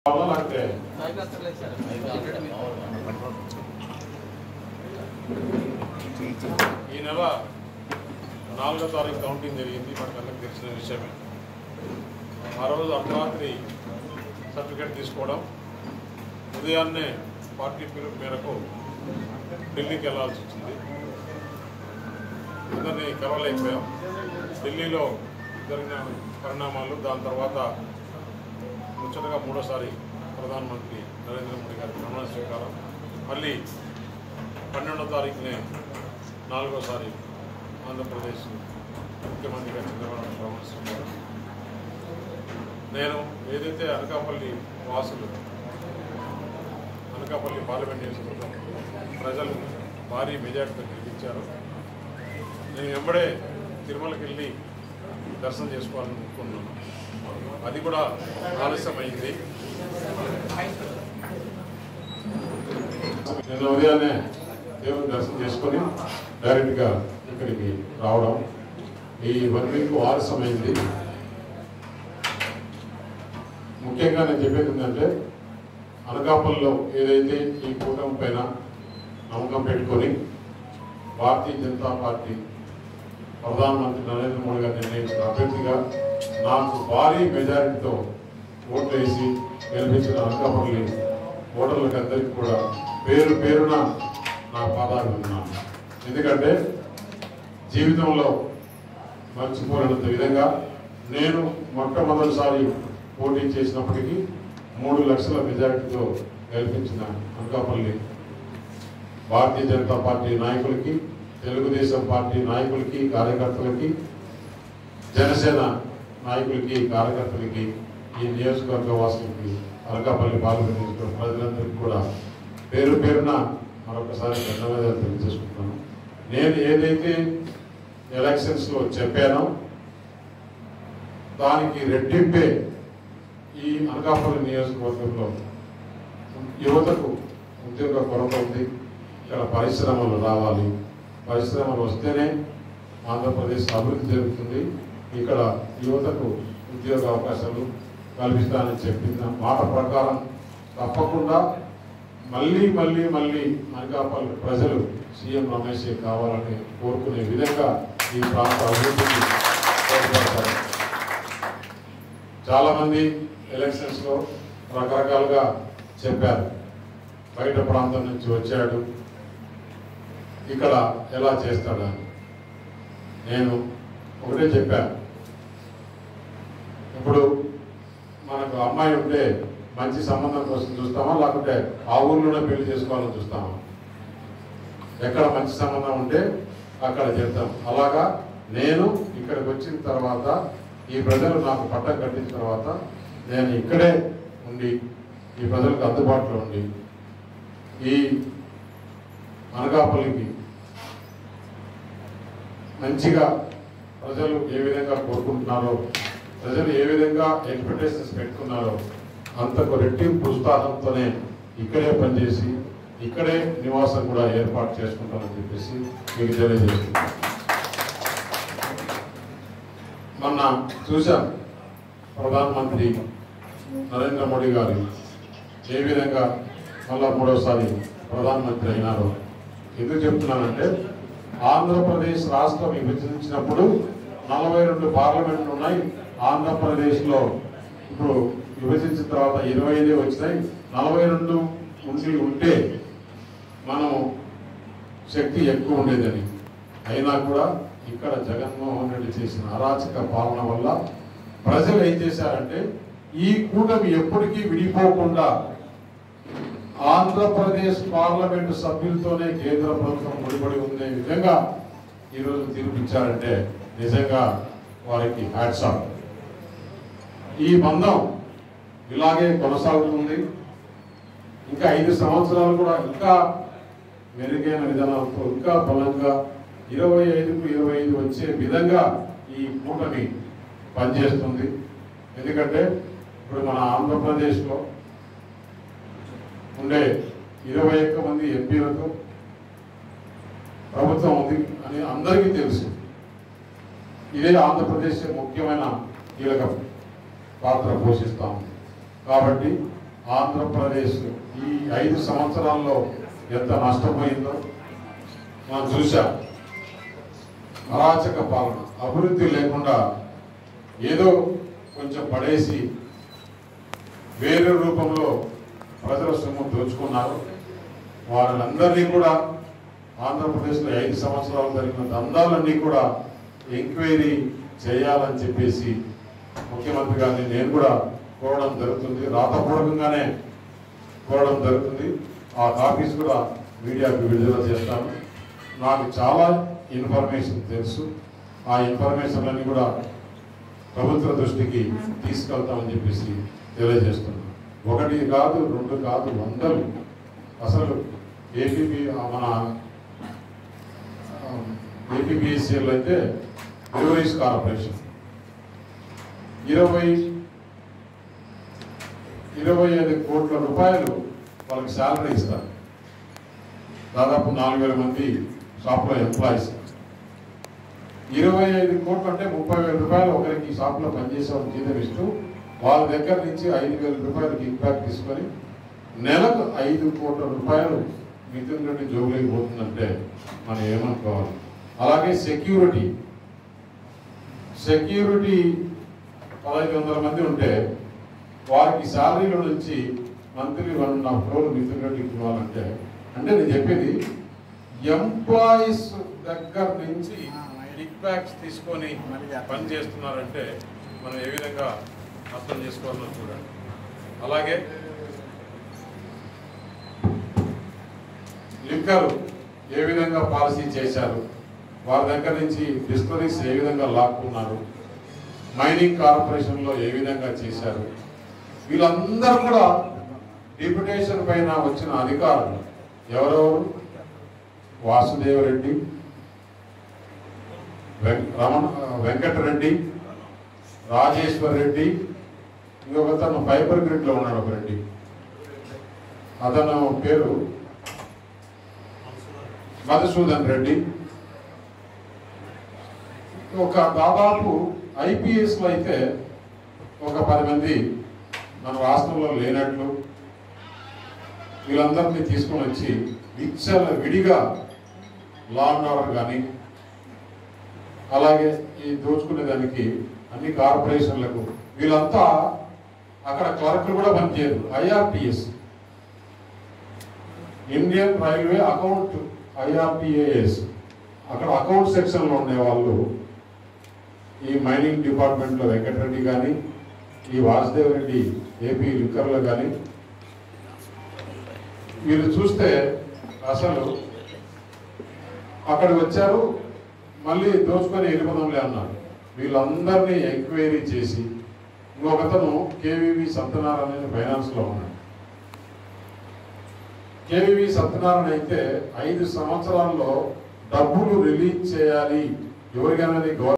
ఈ నెల 4వ తారీఖు కౌంటింగ్ జరిగింది. మనకందరికి తెలిసిన విషయమే. ఆ రోజు అర్ధరాత్రి సర్టిఫికేట్ తీసుకోవడం, ఉదయాన్నే పార్టీ పిలుపు మేరకు ఢిల్లీకి వెళ్లాల్సి వచ్చింది. అందరినీ కలవలేకపోయాం. ఢిల్లీలో జరిగిన పరిణామాలు, దాని తర్వాత ముచ్చటగా మూడోసారి ప్రధానమంత్రి నరేంద్ర మోడీ గారి ప్రమాణ స్వీకారం, మళ్ళీ 12వ తారీఖునే 4వసారి ఆంధ్రప్రదేశ్ ముఖ్యమంత్రిగా చంద్రబాబు ప్రమాణ స్వీకారం. నేను ఏదైతే అనకాపల్లి వాసులు, అనకాపల్లి పార్లమెంట్ నియోజకవర్గం ప్రజలు భారీ మెజార్టీతో గెలిపించారు. నేను వెంబడే తిరుమలకి వెళ్ళి దర్శనం చేసుకోవాలని అనుకున్నాను. అది కూడా ఆలస్యమైంది. నేను ఉదయాన్నే దేవుని దర్శనం చేసుకొని డైరెక్ట్గా ఇక్కడికి రావడం, ఈ 1 వీక్ ఆలస్యమైంది. ముఖ్యంగా నేను చెప్పేది ఏంటంటే, అనకాపల్లిలో ఏదైతే ఈ కూటమి పైన నమ్మకం పెట్టుకొని భారతీయ జనతా పార్టీ ప్రధానమంత్రి నరేంద్ర మోడీ గారు నిర్ణయించిన అభ్యర్థిగా నాకు భారీ మెజారిటీతో ఓట్లు వేసి గెలిపించిన అనకాపల్లి ఓటర్లకు అందరికీ కూడా పేరు పేరున నా పాదాలు ఉన్నాను. ఎందుకంటే జీవితంలో మర్చిపోలేనంత విధంగా నేను మొట్టమొదటిసారి పోటీ చేసినప్పటికీ 3 లక్షల మెజారిటీతో గెలిపించిన అనకాపల్లి భారతీయ జనతా పార్టీ నాయకులకి, తెలుగుదేశం పార్టీ నాయకులకి, కార్యకర్తలకి, జనసేన నాయకులకి, కార్యకర్తలకి, ఈ నియోజకవర్గ వాసులకి, అనకాపల్లి పార్లమెంట్ నియోజకవర్గ ప్రజలందరికీ కూడా పేరు పేరున మరొకసారి ధన్యవాదాలు తెలియజేసుకుంటున్నాను. నేను ఏదైతే ఎలక్షన్స్లో చెప్పానో దానికి రెట్టింపే ఈ అనకాపల్లి నియోజకవర్గంలో యువతకు ఉద్యోగ కొరత ఉంది. ఇక్కడ పరిశ్రమలు రావాలి, పరిశ్రమలు వస్తేనే ఆంధ్రప్రదేశ్ అభివృద్ధి జరుగుతుంది. ఇక్కడ యువతకు ఉద్యోగ అవకాశాలు కల్పిస్తానని చెప్పిన మాట ప్రకారం తప్పకుండా మళ్ళీ మళ్ళీ మళ్ళీ అనకాపల్లి ప్రజలు సీఎం రమేష్ కావాలని కోరుకునే విధంగా ఈ ప్రాంత అభివృద్ధికి తోడ్పడతారు. చాలామంది ఎలక్షన్స్లో రకరకాలుగా చెప్పారు. బయట ప్రాంతం నుంచి వచ్చాడు, ఇక్కడ ఎలా చేస్తాడని. నేను ఒకటే చెప్పాను, ఇప్పుడు మనకు అమ్మాయి ఉంటే మంచి సంబంధం కోసం చూస్తామా, లేకుంటే ఆ ఊర్లోనే పెళ్లి చేసుకోవాలని చూస్తామా? ఎక్కడ మంచి సంబంధం ఉంటే అక్కడ చెప్తాం. అలాగా నేను ఇక్కడికి వచ్చిన తర్వాత, ఈ ప్రజలు నాకు పట్టం కట్టించిన తర్వాత నేను ఇక్కడే ఉండి ఈ ప్రజలకు అందుబాటులో ఉండి ఈ అనకాపల్లికి మంచిగా ప్రజలు ఏ విధంగా కోరుకుంటున్నారో, ప్రజలు ఏ విధంగా ఎక్స్పెక్టేషన్స్ పెట్టుకున్నారో అంతకు రెట్టింపు ఉత్సాహంతోనే ఇక్కడే పనిచేసి ఇక్కడే నివాసం కూడా ఏర్పాటు చేసుకుంటామని చెప్పేసి మీకు తెలియజేస్తున్నాను. మొన్న చూశాం ప్రధానమంత్రి నరేంద్ర మోడీ గారు ఏ విధంగా మళ్ళా 3వసారి ప్రధానమంత్రి అయినారో. ఎందుకు చెప్తున్నానంటే, ఆంధ్రప్రదేశ్ రాష్ట్రం విభజించినప్పుడు 42 పార్లమెంట్లు ఉన్నాయి. ఆంధ్రప్రదేశ్లో ఇప్పుడు విభజించిన తర్వాత 25 వచ్చినాయి. 42 ఉంటే మనం శక్తి ఎక్కువ ఉండేదని. అయినా కూడా ఇక్కడ జగన్మోహన్ రెడ్డి చేసిన అరాచక పాలన వల్ల ప్రజలు ఏం చేశారంటే, ఈ కూటమి ఎప్పటికీ విడిపోకుండా ఆంధ్రప్రదేశ్ పార్లమెంటు సభ్యులతోనే కేంద్ర ప్రభుత్వం ముడిపడి ఉండే విధంగా ఈరోజు తీర్పిచ్చారంటే నిజంగా వారికి హ్యాట్స్ ఆఫ్. ఈ బంధం ఇలాగే కొనసాగుతుంది. ఇంకా 5 సంవత్సరాలు కూడా ఇంకా మెరుగైన విధానాలతో ఇంకా బలంగా 25కు 25 వచ్చే విధంగా ఈ కూటమి పనిచేస్తుంది. ఎందుకంటే ఇప్పుడు మన ఆంధ్రప్రదేశ్లో ఉండే 21 మంది ఎంపీలతో ప్రభుత్వం ఉంది అని అందరికీ తెలుసు. ఇదే ఆంధ్రప్రదేశ్ ముఖ్యమైన కీలక పాత్ర పోషిస్తాం. కాబట్టి ఆంధ్రప్రదేశ్ ఈ 5 సంవత్సరాల్లో ఎంత నష్టపోయిందో మనం చూసాం. అరాచక పాలన, అభివృద్ధి లేకుండా ఏదో కొంచెం పడేసి వేరే రూపంలో ప్రజల సొమ్ము దోచుకున్నారు. వారందరినీ కూడా ఆంధ్రప్రదేశ్లో 5 సంవత్సరాలు జరిగిన దందాలన్నీ కూడా ఎంక్వైరీ చేయాలని చెప్పేసి ముఖ్యమంత్రి గారిని నేను కూడా కోరడం జరుగుతుంది. రాతపూర్వకంగానే కోరడం జరుగుతుంది. ఆ కాపీస్ కూడా మీడియాకు విడుదల చేస్తాను. నాకు చాలా ఇన్ఫర్మేషన్ తెలుసు. ఆ ఇన్ఫర్మేషన్లన్నీ కూడా ప్రభుత్వ దృష్టికి తీసుకెళ్తామని చెప్పేసి తెలియజేస్తున్నాను. 1 కాదు 2 కాదు 100. అసలు మన ఏపీబీఎస్సీలో అయితే బ్రూవరీస్ కార్పొరేషన్ 25 కోట్ల రూపాయలు వాళ్ళకి శాలరీ ఇస్తారు. దాదాపు 4,000 మంది షాప్లో ఎంప్లాయీస్. 25 కోట్లు అంటే 30,000 రూపాయలు ఒకరికి షాప్లో పనిచేసే వాళ్ళకి జీతం ఇస్తూ వాళ్ళ దగ్గర నుంచి 5,000 రూపాయలు కిక్బ్యాక్ తీసుకొని నెలకు 5 కోట్ల రూపాయలు మిథున్ రెడ్డి జోబులోకి పోతుందంటే మనం ఏమనుకోవాలి. అలాగే సెక్యూరిటీ 1,500 మంది ఉంటే వారికి శాలరీలో నుంచి మంత్లీ 1.5 crore మిథున్ రెడ్డికి ఇవ్వాలంటే, అంటే నేను చెప్పేది ఎంప్లాయీస్ దగ్గర నుంచి కిక్బ్యాక్స్ తీసుకొని పని చేస్తున్నారంటే మనం ఏ విధంగా అర్థం చేసుకోవాలో చూడండి. అలాగే లిక్కర్ ఏ విధంగా పాలసీ చేశారు, వారి దగ్గర నుంచి డిస్టరీస్ ఏ విధంగా లాక్కున్నారు, మైనింగ్ కార్పొరేషన్లో ఏ విధంగా చేశారు, వీళ్ళందరూ కూడా డిప్యుటేషన్ పైన వచ్చిన అధికారులు ఎవరెవరు? వాసుదేవరెడ్డి, వెంకటరెడ్డి, రాజేశ్వర్ రెడ్డి, ఇంకొకతను ఫైబర్ గ్రిడ్లో ఉన్నాడు ఒక రెడ్డి, అతను పేరు మధుసూదన్ రెడ్డి. ఒక దాదాపు ఐపీఎస్లో అయితే ఒక 10 మంది మన రాష్ట్రంలో లేనట్లు వీళ్ళందరినీ తీసుకొని వచ్చి విడిగా లా అండ్ ఆర్డర్ కానీ అలాగే ఈ దోచుకునే దానికి అన్ని కార్పొరేషన్లకు వీళ్ళంతా అక్కడ క్లర్క్లు కూడా పనిచేయరు. ఐఆర్టీఎస్ ఇండియన్ రైల్వే అకౌంట్ ఐఆర్టీఏఎస్ అక్కడ అకౌంట్ సెక్షన్లో ఉండేవాళ్ళు ఈ మైనింగ్ డిపార్ట్మెంట్లో వెంకటరెడ్డి కానీ ఈ వాసుదేవ్ రెడ్డి ఏపీ లిక్కర్లో కానీ వీళ్ళు చూస్తే అసలు అక్కడికి వచ్చారు, మళ్ళీ దోచుకొని వెళ్ళిపోదాంలే అన్నారు. వీళ్ళందరినీ ఎంక్వైరీ చేసి ఇంకొకతను కేవీవి సత్యనారాయణ ఫైనాన్స్లో ఉన్నాడు. కేవీవి సత్యనారాయణ అయితే 5 సంవత్సరాల్లో డబ్బులు రిలీజ్ చేయాలి ఎవరికైనా